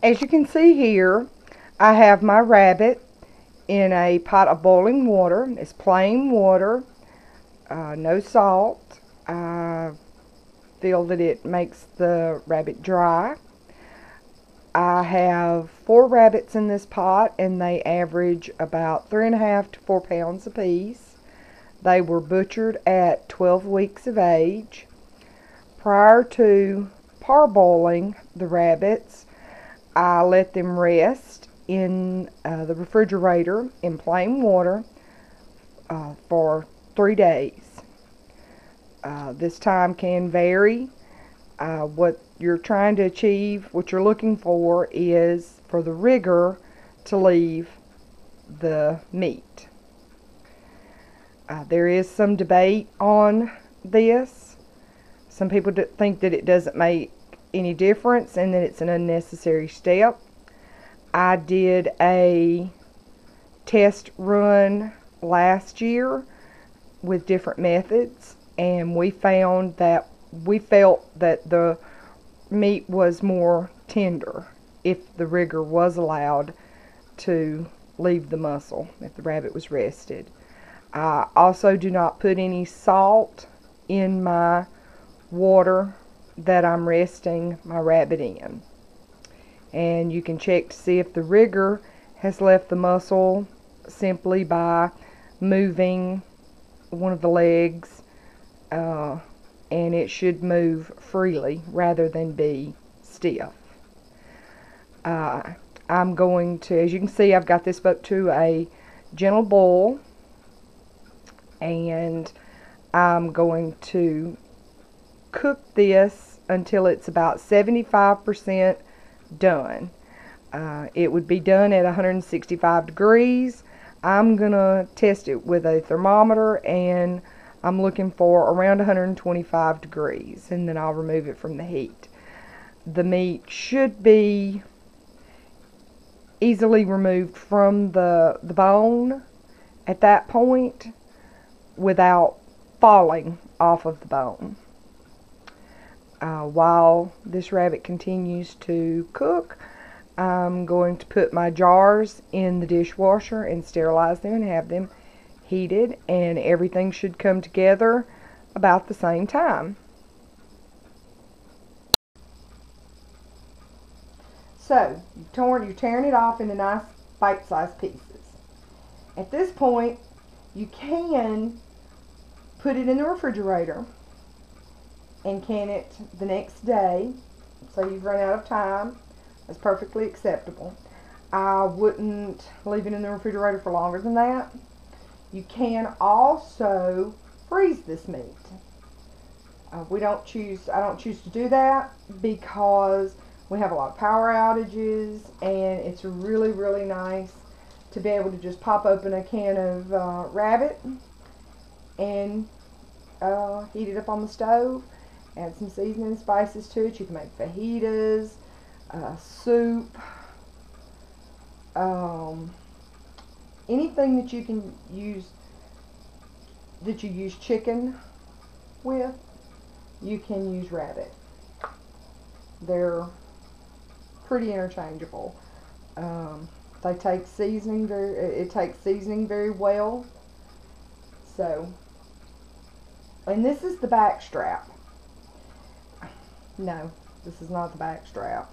As you can see here, I have my rabbit in a pot of boiling water. It's plain water, no salt. I feel that it makes the rabbit dry. I have 4 rabbits in this pot, and they average about 3.5 to 4 pounds apiece. They were butchered at 12 weeks of age. Prior to parboiling the rabbits, I let them rest in the refrigerator in plain water for 3 days. This time can vary. What you're trying to achieve, what you're looking for, is for the rigor to leave the meat. There is some debate on this. Some people think that it doesn't make any difference and that it's an unnecessary step. I did a test run last year with different methods, and we felt that the meat was more tender if the rigor was allowed to leave the muscle, if the rabbit was rested. I also do not put any salt in my water that I'm resting my rabbit in. And you can check to see if the rigor has left the muscle simply by moving one of the legs, and it should move freely rather than be stiff. I'm going to, as you can see, I've got this up to a gentle boil, and I'm going to cook this until it's about 75% done. It would be done at 165 degrees. I'm gonna test it with a thermometer, and I'm looking for around 125 degrees, and then I'll remove it from the heat. The meat should be easily removed from the bone at that point without falling off of the bone. While this rabbit continues to cook, I'm going to put my jars in the dishwasher and sterilize them and have them heated, and everything should come together about the same time. So, you're tearing it off into nice bite-sized pieces. At this point, you can put it in the refrigerator and can it the next day, so you've run out of time. That's perfectly acceptable. I wouldn't leave it in the refrigerator for longer than that. You can also freeze this meat. I don't choose to do that because we have a lot of power outages, and it's really, really nice to be able to just pop open a can of rabbit and heat it up on the stove. Add some seasoning and spices to it. You can make fajitas, soup, anything that you can use, that you use chicken with, you can use rabbit. They're pretty interchangeable. They take seasoning it takes seasoning very well. So, and this is the back strap. No, this is not the back strap.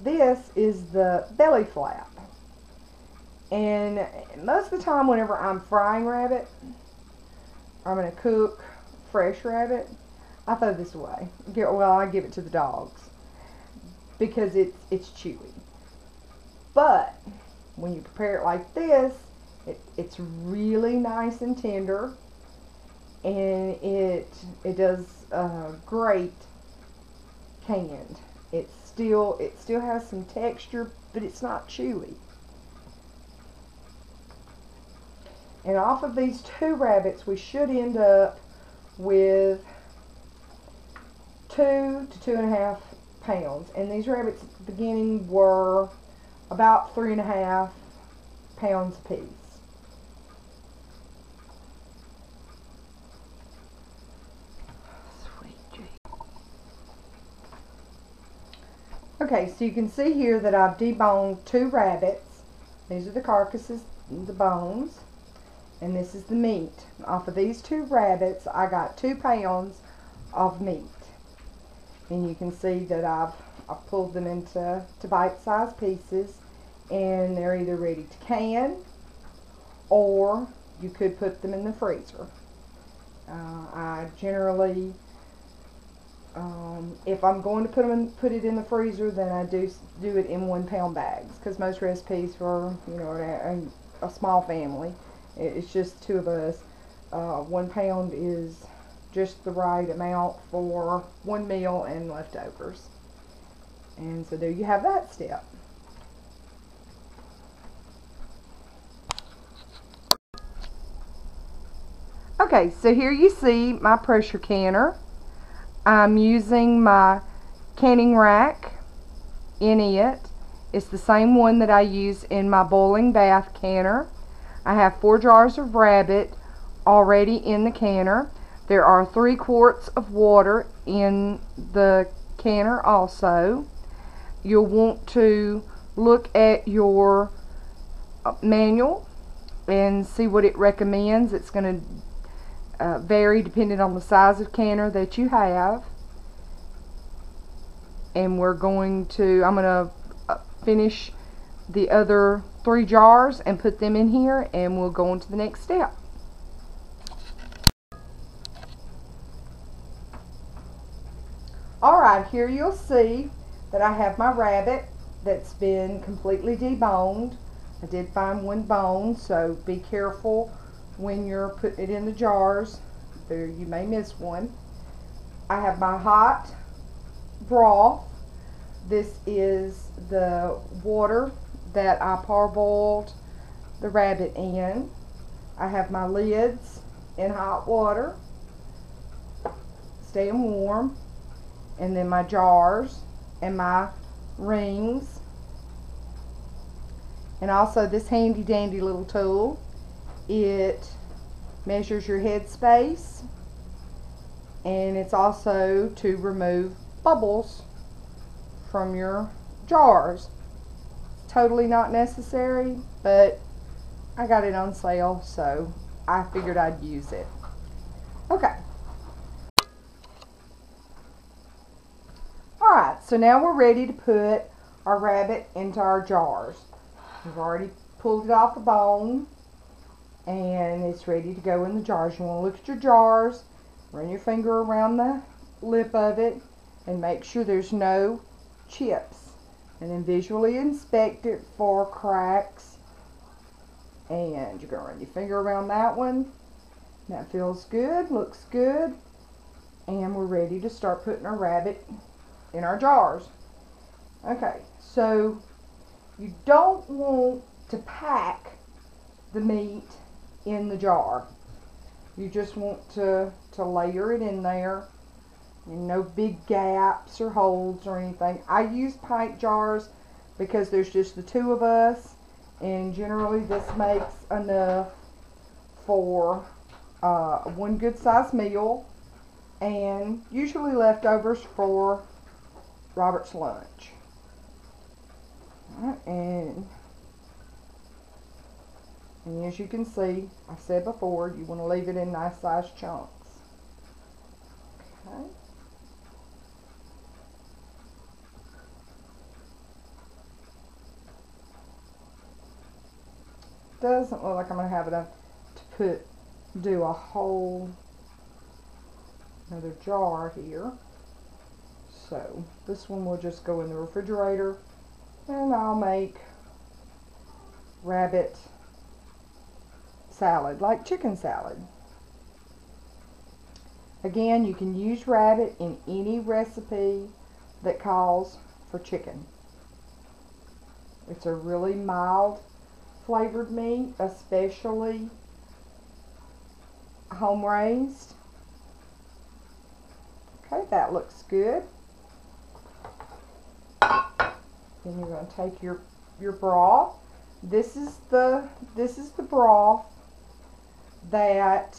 This is the belly flap. And most of the time whenever I'm frying rabbit, I'm going to cook fresh rabbit, I throw this away. Well, I give it to the dogs because it's chewy. But when you prepare it like this, it's really nice and tender, and it does great canned. It still has some texture, but it's not chewy. And off of these 2 rabbits, we should end up with 2 to 2.5 pounds. And these rabbits at the beginning were about 3.5 pounds apiece. Okay, so you can see here that I've deboned 2 rabbits. These are the carcasses, the bones, and this is the meat. Off of these 2 rabbits, I got 2 pounds of meat. And you can see that I've pulled them into bite-sized pieces, and they're either ready to can, or you could put them in the freezer. I generally, if I'm going to put it in the freezer, then I do it in 1 pound bags, because most recipes for, you know, a small family, it's just 2 of us. 1 pound is just the right amount for 1 meal and leftovers. And so there you have that step. Okay, so here you see my pressure canner. I'm using my canning rack in it. It's the same one that I use in my boiling bath canner. I have 4 jars of rabbit already in the canner. There are 3 quarts of water in the canner also. You'll want to look at your manual and see what it recommends. It's going to vary depending on the size of canner that you have. And I'm going to finish the other 3 jars and put them in here, and we'll go on to the next step. Alright, here you'll see that I have my rabbit that's been completely deboned. I did find 1 bone, so be careful when you're putting it in the jars. There, you may miss one. I have my hot broth. This is the water that I parboiled the rabbit in. I have my lids in hot water, staying warm, and then my jars and my rings, and also this handy dandy little tool. It measures your head space, and it's also to remove bubbles from your jars. Totally not necessary, but I got it on sale, so I figured I'd use it. Okay. Alright, so now we're ready to put our rabbit into our jars. We've already pulled it off the bone, and it's ready to go in the jars. You want to look at your jars, run your finger around the lip of it, and make sure there's no chips. And then visually inspect it for cracks. And you're going to run your finger around that one. That feels good, looks good. And we're ready to start putting our rabbit in our jars. Okay, so you don't want to pack the meat in the jar. You just want to layer it in there, and no big gaps or holes or anything. I use pint jars because there's just the 2 of us, and generally this makes enough for 1 good sized meal, and usually leftovers for Robert's lunch. Alright, and as you can see, I said before, you want to leave it in nice sized chunks. Okay. Doesn't look like I'm going to have enough to do a whole another jar here. So this one will just go in the refrigerator, and I'll make rabbit salad, like chicken salad. Again, you can use rabbit in any recipe that calls for chicken. It's a really mild flavored meat, especially home raised. Okay, that looks good. Then you're going to take your broth. This is the broth that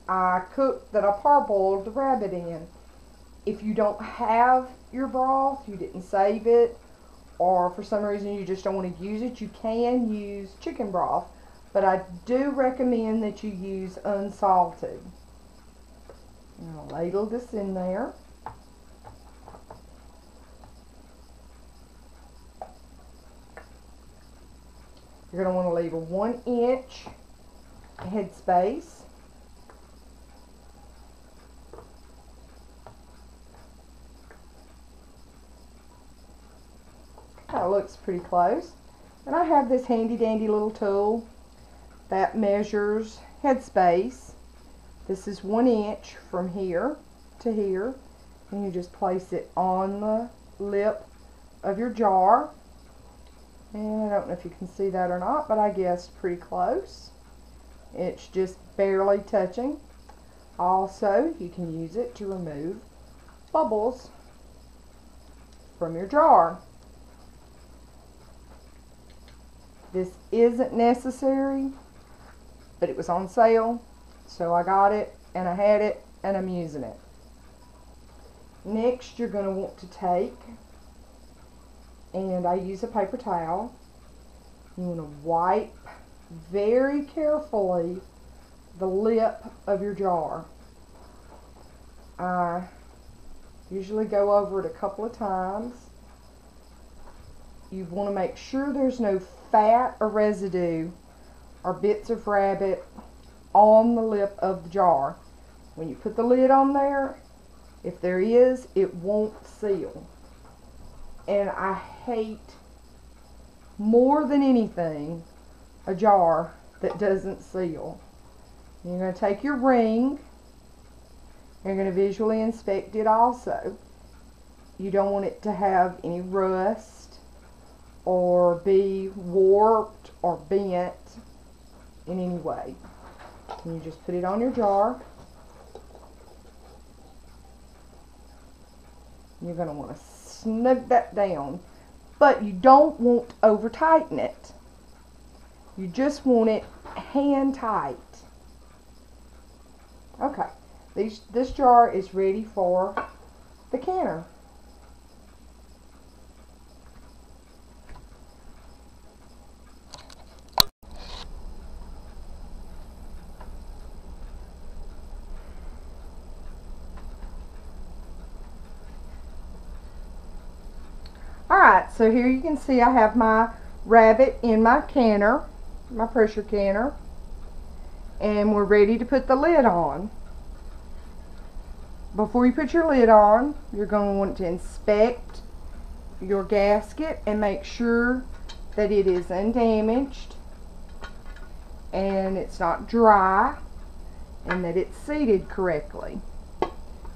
I parboiled the rabbit in. if you don't have your broth, you didn't save it, or for some reason you just don't want to use it, you can use chicken broth. But I do recommend that you use unsalted. I'll ladle this in there. You're going to want to leave a 1-inch headspace. That looks pretty close. And I have this handy dandy little tool that measures headspace. This is 1 inch from here to here. And you just place it on the lip of your jar. And I don't know if you can see that or not, but I guess pretty close. It's just barely touching. Also, you can use it to remove bubbles from your jar. This isn't necessary, but it was on sale, so I got it, and I had it, and I'm using it. Next, you're going to want to take, and I use a paper towel. You want to wipe very carefully the lip of your jar. I usually go over it a couple of times. You want to make sure there's no fat or residue or bits of rabbit on the lip of the jar. When you put the lid on there, if there is, it won't seal. And I hate more than anything a jar that doesn't seal. You're going to take your ring. You're going to visually inspect it also. You don't want it to have any rust or be warped or bent in any way. And you just put it on your jar. You're going to want to snug that down, but you don't want to over tighten it. You just want it hand tight. Okay, this jar is ready for the canner. Alright, so here you can see I have my rabbit in my canner, my pressure canner, and we're ready to put the lid on. Before you put your lid on, you're going to want to inspect your gasket and make sure that it is undamaged and it's not dry and that it's seated correctly. You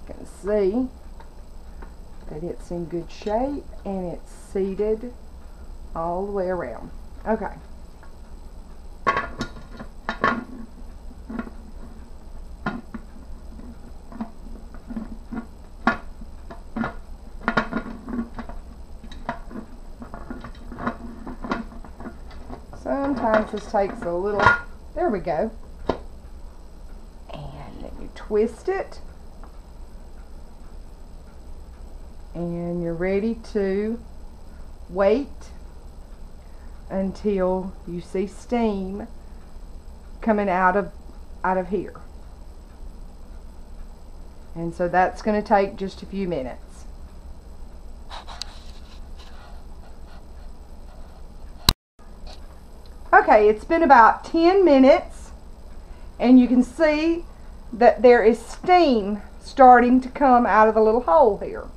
can see that it's in good shape and it's seated all the way around. Okay. Sometimes this takes a little, there we go. And then you twist it. And you're ready to wait until you see steam coming out of here. And so that's going to take just a few minutes. Okay, it's been about 10 minutes and you can see that there is steam starting to come out of the little hole here.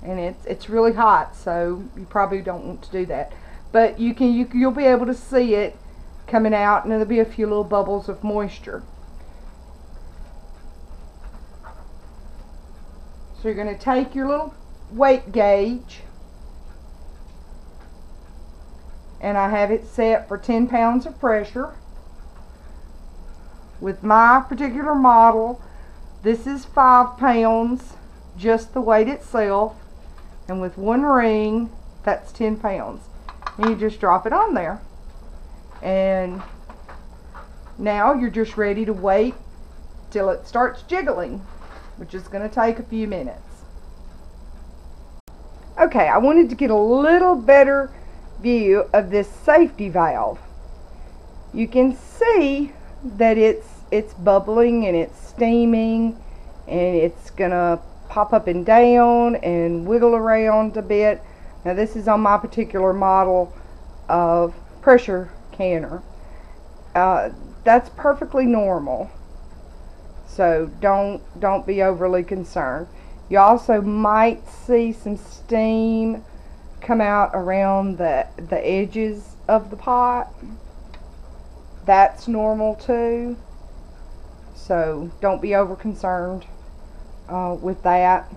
And it's really hot, so you probably don't want to do that. But you'll be able to see it coming out, and there'll be a few little bubbles of moisture. So you're going to take your little weight gauge, and I have it set for 10 pounds of pressure. With my particular model, this is 5 pounds, just the weight itself. And with one ring, that's 10 pounds. And you just drop it on there. And now you're just ready to wait till it starts jiggling, which is going to take a few minutes. Okay, I wanted to get a little better view of this safety valve. You can see that it's bubbling and it's steaming, and it's gonna pop up and down and wiggle around a bit. Now this is on my particular model of pressure canner. That's perfectly normal, so don't be overly concerned. You also might see some steam come out around the edges of the pot. That's normal too, so don't be over concerned with that,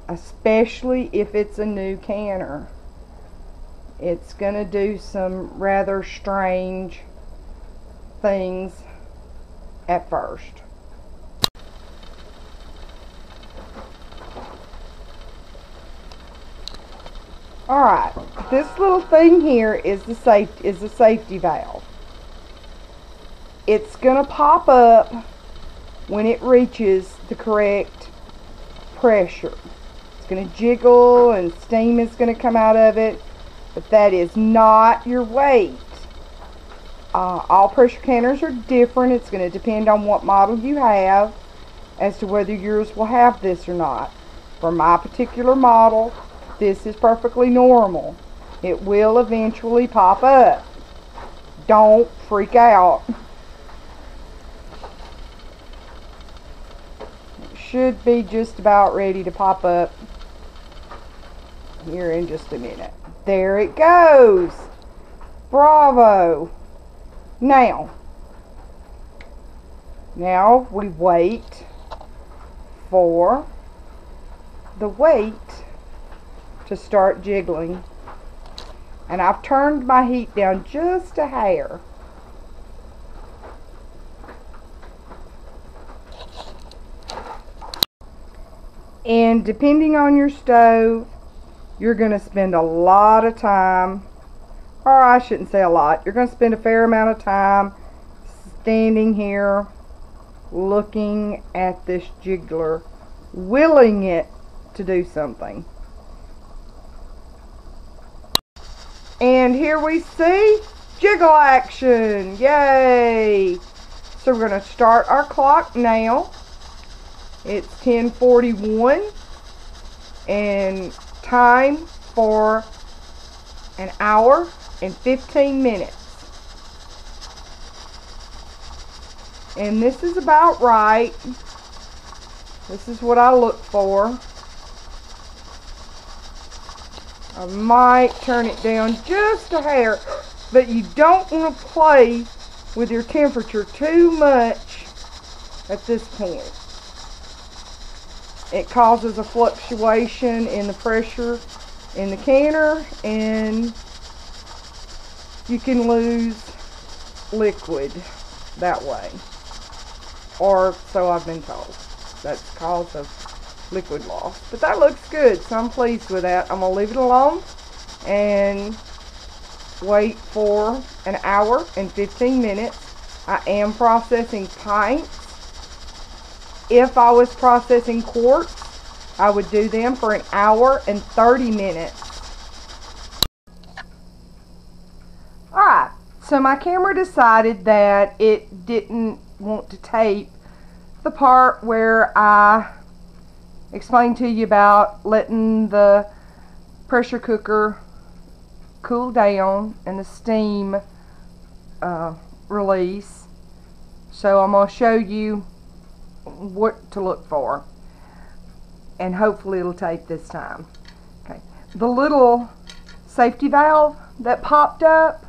especially if it's a new canner. It's gonna do some rather strange things at first. Alright, this little thing here is the safety valve. It's gonna pop up when it reaches the correct pressure. It's gonna jiggle and steam is gonna come out of it, but that is not your weight. All pressure canners are different. It's going to depend on what model you have as to whether yours will have this or not. For my particular model, this is perfectly normal. It will eventually pop up. Don't freak out. It should be just about ready to pop up here in just a minute. There it goes. Bravo. Now we wait for the weight to start jiggling, and I've turned my heat down just a hair. And depending on your stove, you're going to spend a lot of time, or I shouldn't say a lot, you're going to spend a fair amount of time standing here looking at this jiggler, willing it to do something. And here we see jiggle action. Yay! So we're going to start our clock now. It's 10:41 and time for an hour and 15 minutes. And this is about right. This is what I look for. I might turn it down just a hair, but you don't want to play with your temperature too much at this point. It causes a fluctuation in the pressure in the canner, and you can lose liquid that way, or so I've been told. That's the cause of liquid loss. But that looks good, so I'm pleased with that. I'm gonna leave it alone and wait for an hour and 15 minutes. I am processing pints. If I was processing quarts, I would do them for an hour and 30 minutes. Alright, so my camera decided that it didn't want to tape the part where I explained to you about letting the pressure cooker cool down and the steam release. So I'm going to show you what to look for, and hopefully it'll tape this time. Okay, the little safety valve that popped up,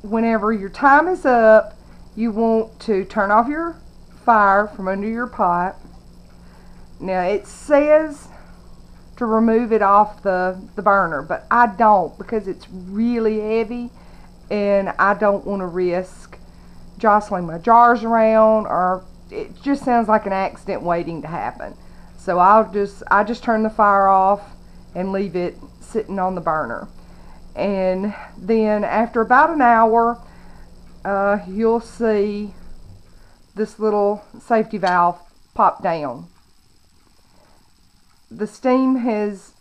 whenever your time is up, you want to turn off your fire from under your pot. Now it says to remove it off the burner, but I don't, because it's really heavy and I don't want to risk jostling my jars around, or it just sounds like an accident waiting to happen. So I just turn the fire off and leave it sitting on the burner. And then after about an hour, you'll see this little safety valve pop down. the steam has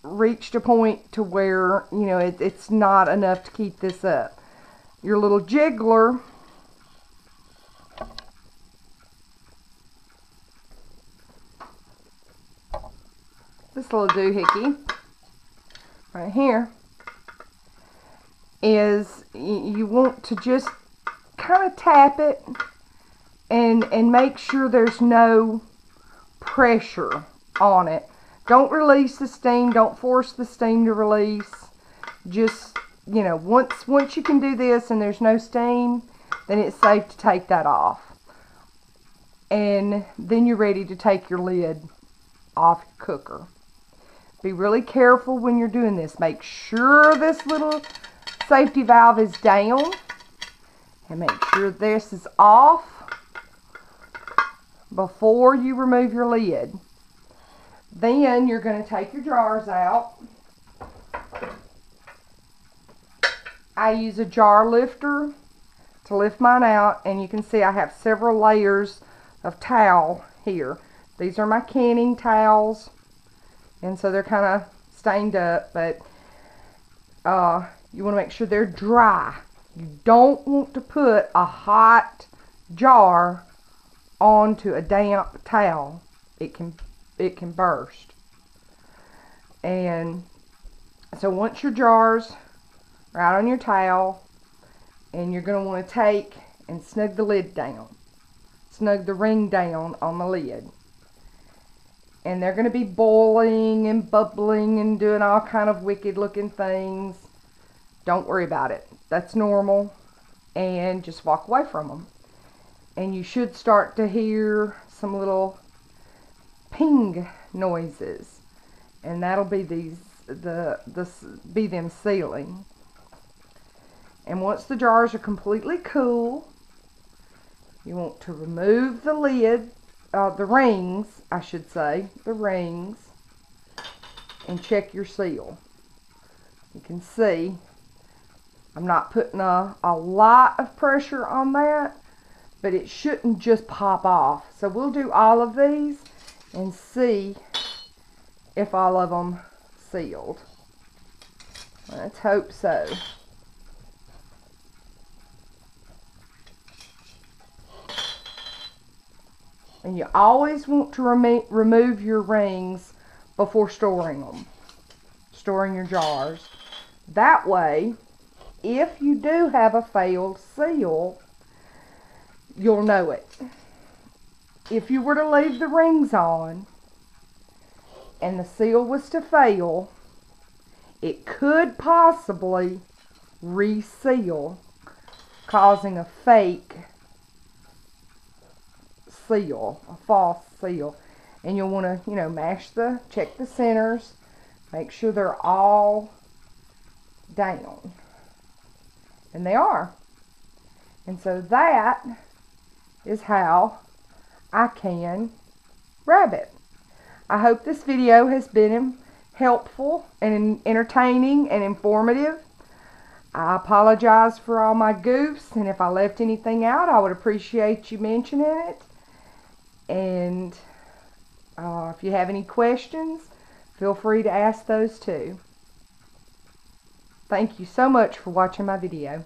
reached a point to where, you know, it's not enough to keep this up. Your little jiggler, this little doohickey right here, is you want to just kind of tap it and make sure there's no pressure on it. Don't release the steam. Don't force the steam to release. Just, you know, once you can do this and there's no steam, then it's safe to take that off. And then you're ready to take your lid off your cooker. Be really careful when you're doing this. Make sure this little safety valve is down. And make sure this is off before you remove your lid. Then you're going to take your jars out. I use a jar lifter to lift mine out, and you can see I have several layers of towel here. These are my canning towels, and so they're kind of stained up, but you want to make sure they're dry. You don't want to put a hot jar onto a damp towel. It can burst. And so once your jars are out on your towel, and you're going to want to take and snug the lid down, snug the ring down on the lid. And they're going to be boiling and bubbling and doing all kind of wicked looking things. Don't worry about it. That's normal. And just walk away from them. And you should start to hear some little ping noises. And that'll be them sealing. And once the jars are completely cool, you want to remove the lid, the rings, I should say, the rings, and check your seal. You can see I'm not putting a lot of pressure on that, but it shouldn't just pop off. So we'll do all of these and see if all of them sealed. Let's hope so. And you always want to remove your rings before storing them, storing your jars. That way, if you do have a failed seal, you'll know it. If you were to leave the rings on and the seal was to fail, it could possibly reseal, causing a fake seal, a false seal. And you'll want to, you know, check the centers, make sure they're all down. And they are. And so that is how I can rabbit. I hope this video has been helpful and entertaining and informative. I apologize for all my goofs, and if I left anything out, I would appreciate you mentioning it. And if you have any questions, feel free to ask those too. Thank you so much for watching my video.